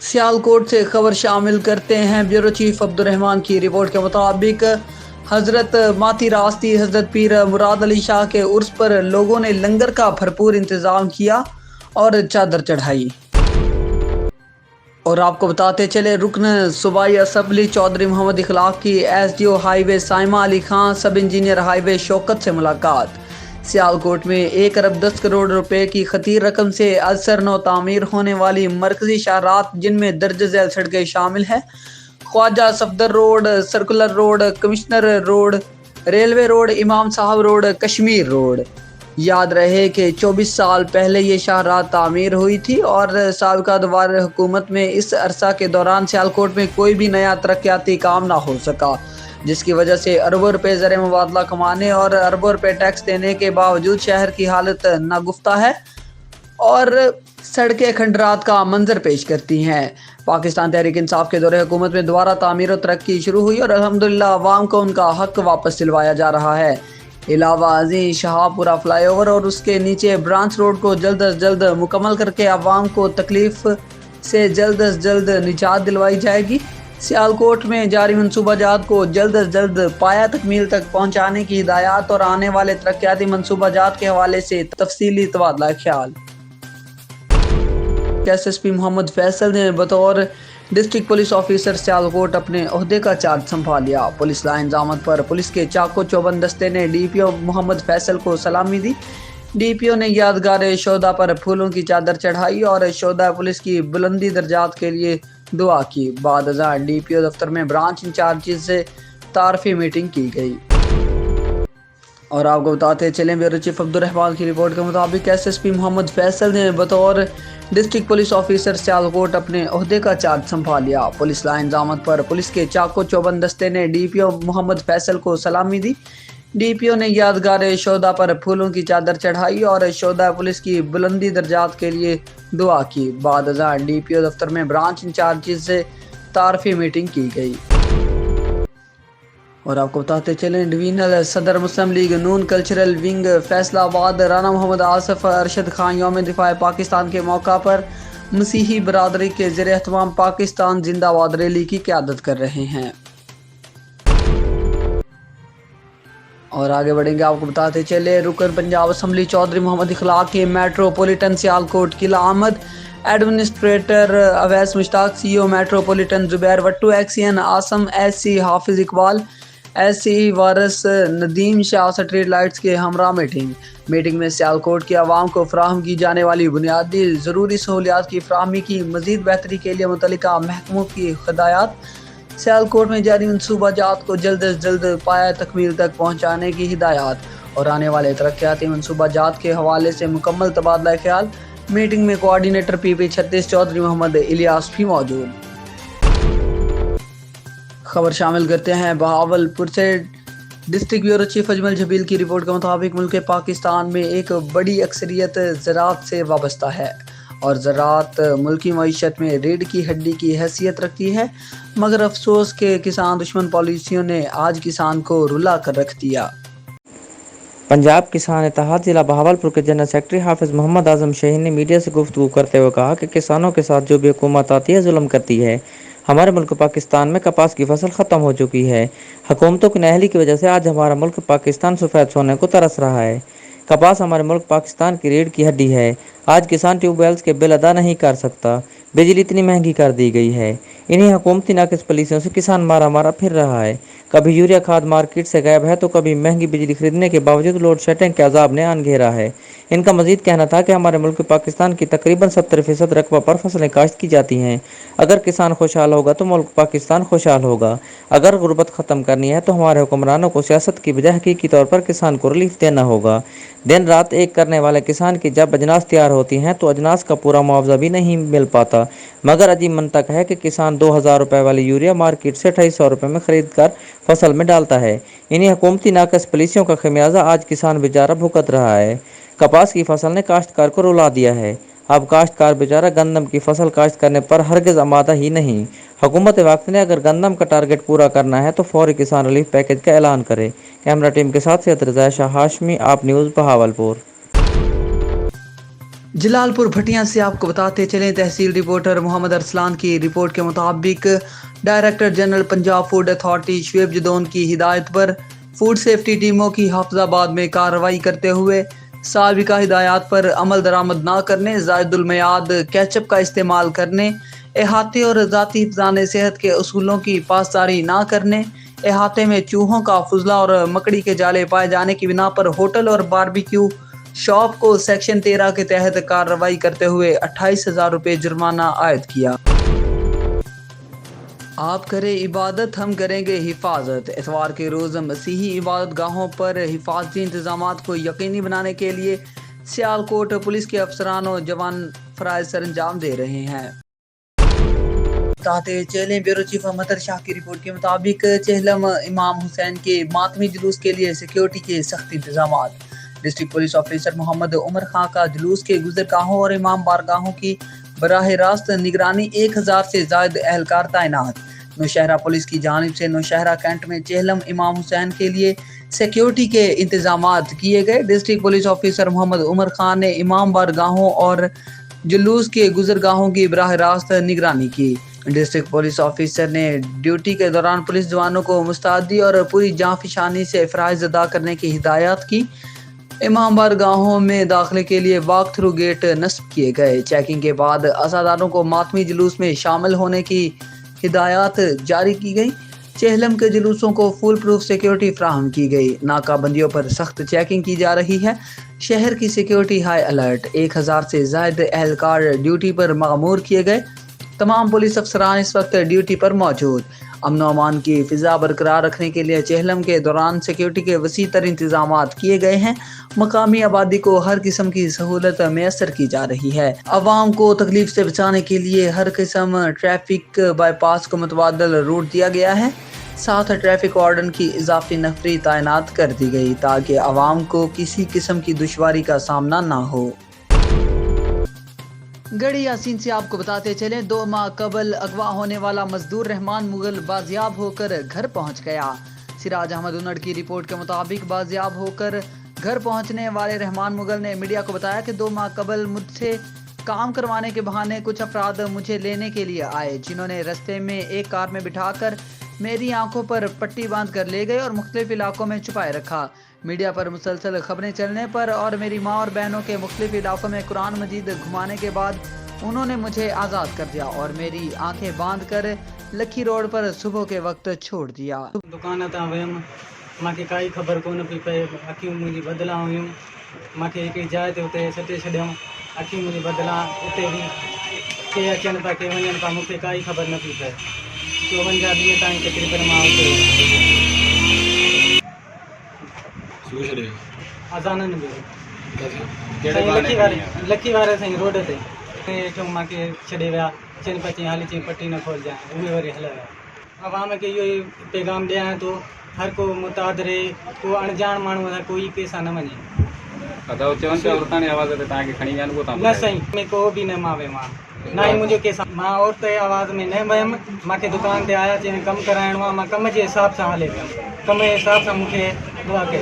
सियालकोट से खबर शामिल करते हैं। ब्यूरो चीफ अब्दुर्रहमान की रिपोर्ट के मुताबिक हजरत माती रास्ती हजरत पीर मुराद अली शाह के उर्स पर लोगों ने लंगर का भरपूर इंतजाम किया और चादर चढ़ाई। और आपको बताते चले, रुकन सूबाई असम्बली चौधरी मोहम्मद इखलाक की एसडीओ हाईवे साइमा अली खान, सब इंजीनियर हाईवे शौकत से मुलाकात। सियालकोट में 1 अरब 10 करोड़ रुपए की खतीर रकम से असर नौ तामीर होने वाली मरकजी शाहरात, जिनमें दर्ज झैल सड़कें शामिल हैं। Khawaja Safdar road, circular road, commissioner road, railway road, Imam Sahib road, Kashmir road. याद रहे कि 24 साल पहले ये शाहराह तामीर हुई थी और साबिका दोबारा हुकूमत में इस अरसा के दौरान सियालकोट में कोई भी नया तरक्याती काम ना हो सका, जिसकी वजह से अरबों रुपए ज़र मुबादला कमाने और अरबों रुपए टैक्स देने के बावजूद शहर की हालत नागुफ्ता है और सड़कें खंडरात का मंजर पेश करती हैं। पाकिस्तान तहरीक इंसाफ के दौरे हुकूमत में दोबारा तामीर और तरक्की शुरू हुई और अल्हम्दुलिल्लाह अवाम को उनका हक वापस दिलवाया जा रहा है। इलावा अजीम शाहपुरा फ्लाईओवर और उसके नीचे ब्रांच रोड को जल्द अज जल्द मुकम्मल करके अवाम को तकलीफ से जल्द अज जल्द निजात दिलवाई जाएगी। सियालकोट में जारी मनसूबाजात को जल्द अज जल्द पाया तकमील तक पहुँचाने की हिदायत और आने वाले तरक्याती मनसूबाजात के हवाले से तफसीली तबादला ख्याल। एसएसपी मोहम्मद फैसल ने बतौर डिस्ट्रिक्ट पुलिस ऑफिसर सियालकोट अपने ओहदे का चार्ज संभाल लिया। पुलिस लाइन जामत पर पुलिस के चाको चौबंद दस्ते ने डीपीओ मोहम्मद फैसल को सलामी दी। डीपीओ ने यादगार शोदा पर फूलों की चादर चढ़ाई और शोदा पुलिस की बुलंदी दर्जात के लिए दुआ की। बाद अज़ां डीपीओ दफ्तर में ब्रांच इंचार्ज से तारफी मीटिंग की गई। और आपको बताते चलें, ब्यूरो चीफ अब्दुर्रहमान की रिपोर्ट के मुताबिक एसएसपी मोहम्मद फैसल ने बतौर डिस्ट्रिक्ट पुलिस ऑफिसर सियालकोट अपने ओहदे का चार्ज संभाल लिया। पुलिस लाइन जामत पर पुलिस के चाको चौबंद दस्ते ने डीपीओ मोहम्मद फैसल को सलामी दी। डीपीओ ने यादगार शोदा पर फूलों की चादर चढ़ाई और शोदा पुलिस की बुलंदी दर्जात के लिए दुआ की। बाद अज़ां डीपीओ दफ्तर में ब्रांच इंचार्ज से तारफी मीटिंग की गई। और आपको बताते चलें, डिवीजनल सदर मुस्लिम लीग नून कल्चरल विंग फैसलाबाद राना मोहम्मद आसफ अरशद खान यौम दिफा पाकिस्तान के मौका पर मसीही बरादरी के ज़ेर एहतमाम पाकिस्तान जिंदाबाद रैली की क़यादत कर रहे हैं। और आगे बढ़ेंगे, आपको बताते चले, रुकन पंजाब असम्बली चौधरी मोहम्मद इखलाक के मेट्रोपोलिटन सियालकोट किला आमद। Administrator Awais Mushtaq, CEO metropolitan Zubair Wattoo, XEN Asim, SC Hafiz Iqbal, SC Waris Nadeem Shah street lights के हमरा मीटिंग में सियालकोट के अवाम को फराहम की जाने वाली बुनियादी ज़रूरी सहूलियात की फराहमी की मज़ीद बेहतरी के लिए मुतल्लिका महकमों की हिदायत। सियालकोट में जारी मनसूबाजात को जल्द अज जल्द पाया तकमील तक पहुँचाने की हिदायत और आने वाले तरक्याती मनसूबाजात के हवाले से मुकम्मल तबादला ख्याल। मीटिंग में कोऑर्डिनेटर पीपी 36 चौधरी मोहम्मद इलियास भी मौजूद। खबर शामिल करते हैं बहावलपुर से। District bureau chief Ajmal Zabeel की रिपोर्ट के मुताबिक मुल्क पाकिस्तान में एक बड़ी अक्सरियत ज़राअत से वाबस्ता है और ज़राअत मुल्की मईशत में रीढ़ की हड्डी की हैसियत रखती है, मगर अफसोस के किसान दुश्मन पॉलिसियों ने आज किसान को रुला कर रख दिया। पंजाब किसान इत्तेहाद जिला बहावलपुर के जनरल सेक्रेटरी हाफिज मोहम्मद आजम शहीन ने मीडिया से गुफ्तगू करते हुए कहा कि किसानों के साथ जो भी हुकूमत आती है जुल्म करती है। हमारे मुल्क पाकिस्तान में कपास की फसल ख़त्म हो चुकी है। हुकूमतों की नाअहली की वजह से आज हमारा मुल्क पाकिस्तान सफ़ेद सोने को तरस रहा है। कपास हमारे मुल्क पाकिस्तान की रीढ़ की हड्डी है। आज किसान ट्यूबवेल्स के बिल अदा नहीं कर सकता, बिजली इतनी महंगी कर दी गई है। इन्हीं हुकूमती नाक़िस पॉलिसियों से किसान मारा मारा फिर रहा है। कभी यूरिया खाद मार्केट से गायब है तो कभी महंगी बिजली खरीदने के बावजूद लोड शेडिंग के अजाब ने आन घेरा है। इनका मजीद कहना था कि हमारे मुल्क पाकिस्तान की तकरीबन 70% रकबा पर फसलें काश्त की जाती हैं। अगर किसान खुशहाल होगा तो मुल्क पाकिस्तान खुशहाल होगा। अगर गुर्बत ख़त्म करनी है तो हमारे हुक्मरानों को सियासत की बजाय हकीकी तौर पर किसान को रिलीफ देना होगा। दिन रात एक करने वाले किसान की जब अजनास तैयार होती हैं तो अजनास का पूरा मुआवजा भी नहीं मिल पाता, मगर अजीब मंतक है कि किसान 2000 रुपये वाली यूरिया मार्केट से 2800 रुपये में खरीद कर फसल में डालता है। इन्हीं हुकूमती नाक़िस पॉलिसियों का खमियाजा आज किसान बेचारा भुगत रहा है। कपास की फसल ने काश्तकार को रुला दिया है। अब काश्तकार बेचारा गंदम की फसल काश्त करने पर हरगिज़ आमादा ही नहीं। हुकूमत वक्त ने अगर गंदम का टारगेट पूरा करना है तो फौरी किसान रिलीफ पैकेज का ऐलान करे। कैमरा टीम के साथ सैयद रज़ा शाह हाशमी, आप न्यूज़ बहावलपुर। जलालपुर भटिया से आपको बताते चलें, तहसील रिपोर्टर मोहम्मद अरसलान की रिपोर्ट के मुताबिक director general Punjab food authority Shoaib Jadaun की हिदायत पर फूड सेफ्टी टीमों की हाफिजाबाद में कार्रवाई करते हुए साबिका हिदायत पर अमल दरामद न करने, ज़ायदुल मियाद केचप का इस्तेमाल करने, अहाते और ज़ाती हिफ़्ज़ान सेहत के उसूलों की पासदारी न करने, अहाते में चूहों का फुजला और मकड़ी के जाले पाए जाने की बिना पर होटल और बारबेक्यू शॉप को सेक्शन 13 के तहत कार्रवाई करते हुए 28,000 रुपये जुर्माना आयद किया। आप करें इबादत, हम करेंगे हिफाजत। इतवार के रोज़ मसीही इबादत गाहों पर हिफाजती इंतजामात को यकीनी बनाने के लिए सियालकोट पुलिस के अफसरान और जवान फ़राइज़ सरअंजाम दे रहे हैं। चेलें ब्यूरो चीफ अहमद शाह की रिपोर्ट के मुताबिक चेहलम इमाम हुसैन के मातमी जुलूस के लिए सिक्योरिटी के सख्त इंतजामात। District police officer Mohammad Umar Khan का जुलूस के गुजरगाहों और इमाम बारगाहों की बराह रास्त निगरानी 1000 से ज़ायद एहलकार तैनात। नौशहरा पुलिस की जानिब से नौशहरा कैंट में चेहलम इमाम हुसैन के लिए सिक्योरिटी के इंतजामात किए गए। District police officer Mohammad Umar Khan ने इमाम बारगाहों और जुलूस के गुजरगाहों की बराह रास्त निगरानी की। डिस्ट्रिक्ट पुलिस ऑफिसर ने ड्यूटी के दौरान पुलिस जवानों को मुस्तैदी और पूरी जांफशानी से फ़राइज़ अदा करने की हिदायत की। इमाम बारगाहों में दाखिले के लिए वॉक थ्रू गेट नस्ब किए गए। चेकिंग के बाद अज़ादारों को मातमी जुलूस में शामिल होने की हिदायत जारी की गई। चेहलम के जुलूसों को फुल प्रूफ सिक्योरिटी फ्राहम की गई। नाकाबंदियों पर सख्त चेकिंग की जा रही है। शहर की सिक्योरिटी हाई अलर्ट। 1000 से ज़ायद एहलकार ड्यूटी पर मामूर किए गए। तमाम पुलिस अफसरान इस वक्त ड्यूटी पर मौजूद। अमन अमान की फ़िज़ा बरकरार रखने के लिए चेहलम के दौरान सिक्योरिटी के वसी तर इंतजामात किए गए हैं। मकामी आबादी को हर किस्म की सहूलत मैसर की जा रही है। आवाम को तकलीफ से बचाने के लिए हर किस्म ट्रैफिक बाईपास को मुतबादल रूट दिया गया है। साथ ट्रैफिक वार्डन की इजाफी नफरी तैनात कर दी गई ताकि आवाम को किसी किस्म की दुश्वारी का सामना ना हो। गढ़ी यासीन से आपको बताते चलें, 2 माह कबल अगवा होने वाला मजदूर रहमान मुगल बाजियाब होकर घर पहुंच गया। सिराज अहमद उन्नड़ की रिपोर्ट के मुताबिक बाजियाब होकर घर पहुंचने वाले रहमान मुगल ने मीडिया को बताया कि 2 माह कबल मुझसे काम करवाने के बहाने कुछ अफराद मुझे लेने के लिए आए, जिन्होंने रास्ते में एक कार में बिठाकर मेरी आंखों पर पट्टी बांध कर ले गए और मुख्तलिफ इलाकों में छुपाए रखा। मीडिया पर मुसलसल खबरें चलने पर और मेरी माँ और बहनों के मुख्तलिफ इलाकों में कुरान मजीद घुमाने के बाद उन्होंने मुझे आज़ाद कर दिया और मेरी आंखें बांध कर लखी रोड पर सुबह के वक्त छोड़ दिया। दुकान तां वियमि, मूंखे काई ख़बर कोन पई पए। अखियूं मुंहिंजी बदिला हुयूं। मूंखे हिकिड़ी जाइ ते उते सटे छॾियऊं। अखियूं मुंहिंजी बदिला उते बि के अचनि पिया के वञनि पिया, मूंखे काई ख़बर न पई पए। 54 ॾींहं ताईं तक़रीबन मां उते अज़ाननि में लखी वारे साईं रोड ते हेठों मूंखे छॾे विया। चइनि पिया चई हाली चई पटी न खोलजांइ। उहे वरी हलिया विया। आवाम खे इहो ई पैगाम ॾियां थो, हर को मुताद रहे, को अणजाण माण्हू सां कोई कंहिंसां न वञे। न साईं, में को बि न मां वियुमि, ना ई मुंहिंजो कंहिंसां। मां औरत जे आवाज़ में न वियमि। मूंखे दुकान ते आया, चई कमु कराइणो आहे। मां कम जे हिसाब सां हले पियुमि। कम जे हिसाब सां मूंखे दुआ कई।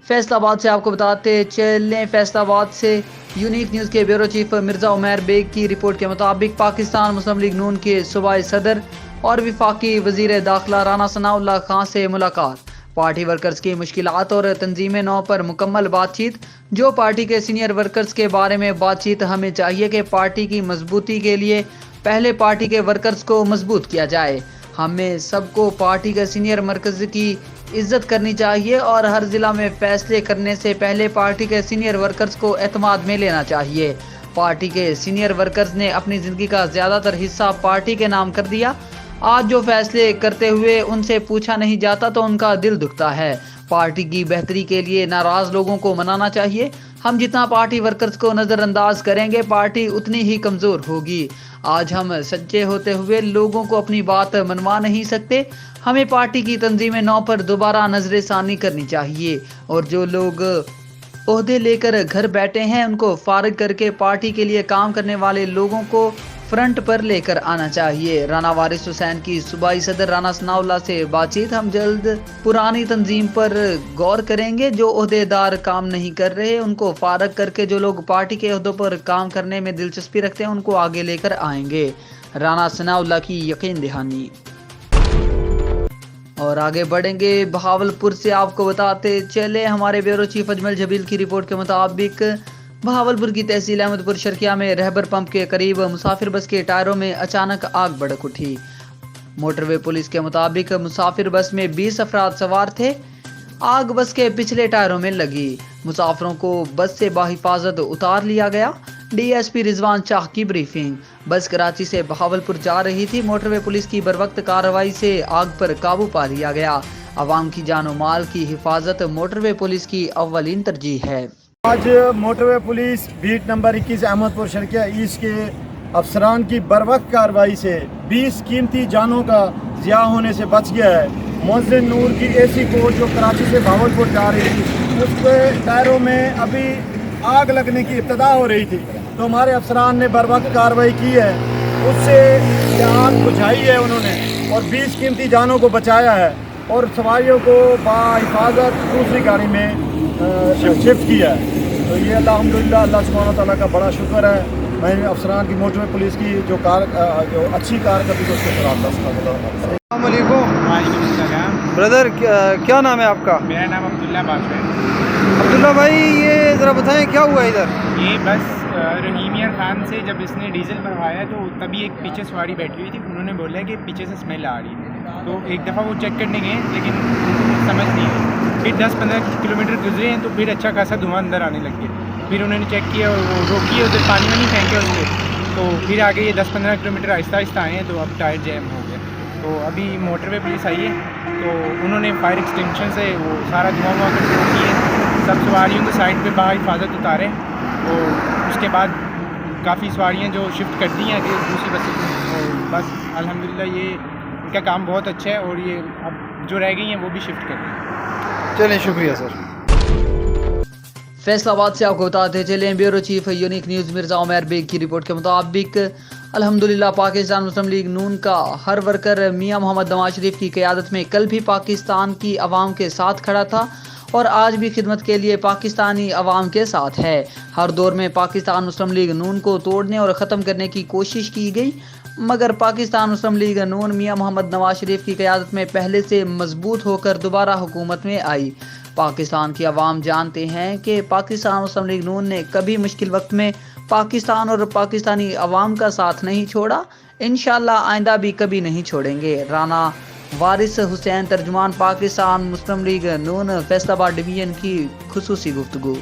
फैसलाबाद से आपको बताते चलें, फैसलाबाद से यूनिक न्यूज़ के ब्यूरो चीफ मिर्ज़ा उमैर बेग की रिपोर्ट के मुताबिक पाकिस्तान मुस्लिम लीग नून के सूबाई सदर और वफाकी वज़ीर दाखिला राना सनाउल्लाह खान से मुलाकात। पार्टी वर्कर्स की मुश्किलात और तंजीम नौ पर मुकम्मल बातचीत। जो पार्टी के सीनियर वर्कर्स के बारे में बातचीत, हमें चाहिए कि पार्टी की मजबूती के लिए पहले पार्टी के वर्कर्स को मजबूत किया जाए। हमें सबको पार्टी के सीनियर मरकज़ की इज्जत करनी चाहिए और हर ज़िला में फैसले करने से पहले पार्टी के सीनियर वर्कर्स को एतमाद में लेना चाहिए। पार्टी के सीनियर वर्कर्स ने अपनी ज़िंदगी का ज़्यादातर हिस्सा पार्टी के नाम कर दिया। आज जो फैसले करते हुए उनसे पूछा नहीं जाता तो उनका दिल दुखता है। पार्टी की बेहतरी के लिए नाराज़ लोगों को मनाना चाहिए। हम जितना पार्टी वर्कर्स को नज़रअंदाज करेंगे, पार्टी उतनी ही कमज़ोर होगी। आज हम सच्चे होते हुए लोगों को अपनी बात मनवा नहीं सकते। हमें पार्टी की तंजीम नौ पर दोबारा नजर सानी करनी चाहिए और जो लोग ओहदे लेकर घर बैठे हैं उनको फारिग करके पार्टी के लिए काम करने वाले लोगों को फ्रंट पर लेकर आना चाहिए। राना वारिस हुसैन की सूबाई सदर राना सनाउल्लाह से बातचीत। हम जल्द पुरानी तंजीम पर गौर करेंगे। जो ओहदेदार काम नहीं कर रहे उनको फारग करके जो लोग पार्टी के ओहदों पर काम करने में दिलचस्पी रखते हैं उनको आगे लेकर आएंगे। राना सनाउल्लाह की यकीन दहानी। और आगे बढ़ेंगे बहावलपुर से, आपको बताते चले हमारे ब्यूरो चीफ अजमल जबील की रिपोर्ट के मुताबिक बहावलपुर की तहसील अहमदपुर शर्किया में रहबर पंप के करीब मुसाफिर बस के टायरों में अचानक आग भड़क उठी। मोटरवे पुलिस के मुताबिक मुसाफिर बस में 20 अफराद सवार थे। आग बस के पिछले टायरों में लगी। मुसाफिरों को बस से बाहिफाजत उतार लिया गया। डीएसपी रिजवान शाह की ब्रीफिंग। बस कराची से बहावलपुर जा रही थी। मोटरवे पुलिस की बरवक्त कार्रवाई से आग पर काबू पा लिया गया। आवाम की जान और माल की हिफाजत मोटरवे पुलिस की अव्वलीन तरजीह है। आज motorway police beat number 21 Ahmadpur Sharqia east के अफसरान की बरवक्त कार्रवाई से 20 कीमती जानों का ज़िया होने से बच गया है। मुअज्जिन नूर की एसी कोच जो कराची से बहावलपुर जा रही थी उसके टायरों में अभी आग लगने की इब्तदा हो रही थी, तो हमारे अफसरान ने बरवक्त कार्रवाई की है, उससे ये आग बुझाई है उन्होंने और 20 कीमती जानों को बचाया है और सवारियों को बाहिफाजत दूसरी गाड़ी में शिफ्ट किया है। तो ये अल्हम्दुलिल्लाह अल्लाह सुब्हानहू तआला का बड़ा शुक्र है। मैं अफसरान की मोटरवे पुलिस की जो अच्छी कारकर्दगी है उसके खिलाफ अस्सलाम वालेकुम ब्रदर, क्या नाम है आपका? मेरा नाम अब्दुल्ला बाशा है। अब्दुल्ला भाई, ये ज़रा बताएं क्या हुआ इधर? ये बस रहीमियर खान से जब इसने डीजल भरवाया तो तभी एक पीछे सवारी बैठी हुई थी, उन्होंने बोला कि पीछे से स्मेल आ रही है। तो एक दफ़ा वो चेक करने गए लेकिन समझ नहीं आई। फिर 10-15 किलोमीटर गुजरे हैं तो फिर अच्छा खासा धुआं अंदर आने लग गया। फिर उन्होंने चेक किया और वो रोकी, उधर पानी में नहीं फेंके उसको। तो फिर आगे ये 10-15 किलोमीटर आहिस्ता आहिस्ता आए हैं तो अब टायर जैम हो गया। तो अभी मोटरवे पुलिस आई है तो उन्होंने फायर एक्सटिंक्शन से वो सारा धुआं कंट्रोल किए, सब सवारियों को साइड पे बाहिफाजत उतारे। तो उसके बाद काफ़ी सवारियाँ जो शिफ्ट कर दी हैं कि दूसरी बसें में। और बस अल्हम्दुलिल्लाह ये इनका काम बहुत अच्छा है और ये अब जो रह गई हैं वो भी शिफ्ट कर रही हैं। चलिए, शुक्रिया सर। फैसलाबाद से आपको बताते चलें bureau chief unique news Mirza Umar Baig की रिपोर्ट के मुताबिक अल्हम्दुलिल्लाह पाकिस्तान मुस्लिम लीग नून का हर वर्कर मियां मोहम्मद नवाज शरीफ की क़यादत में कल भी पाकिस्तान की आवाम के साथ खड़ा था और आज भी खिदमत के लिए पाकिस्तानी अवाम के साथ है। हर दौर में पाकिस्तान मुस्लिम लीग नून को तोड़ने और ख़त्म करने की कोशिश की गई, मगर पाकिस्तान मुस्लिम लीग नून मियां मोहम्मद नवाज शरीफ की क़यादत में पहले से मजबूत होकर दोबारा हुकूमत में आई। पाकिस्तान की अवाम जानते हैं कि पाकिस्तान मुस्लिम लीग नून ने कभी मुश्किल वक्त में पाकिस्तान और पाकिस्तानी अवाम का साथ नहीं छोड़ा, इंशाअल्लाह आइंदा भी कभी नहीं छोड़ेंगे। राना वारिस हुसैन, तर्जुमान पाकिस्तान मुस्लिम लीग नून, फैसलाबाद डिवीज़न की खुसूसी गुफ्तगू।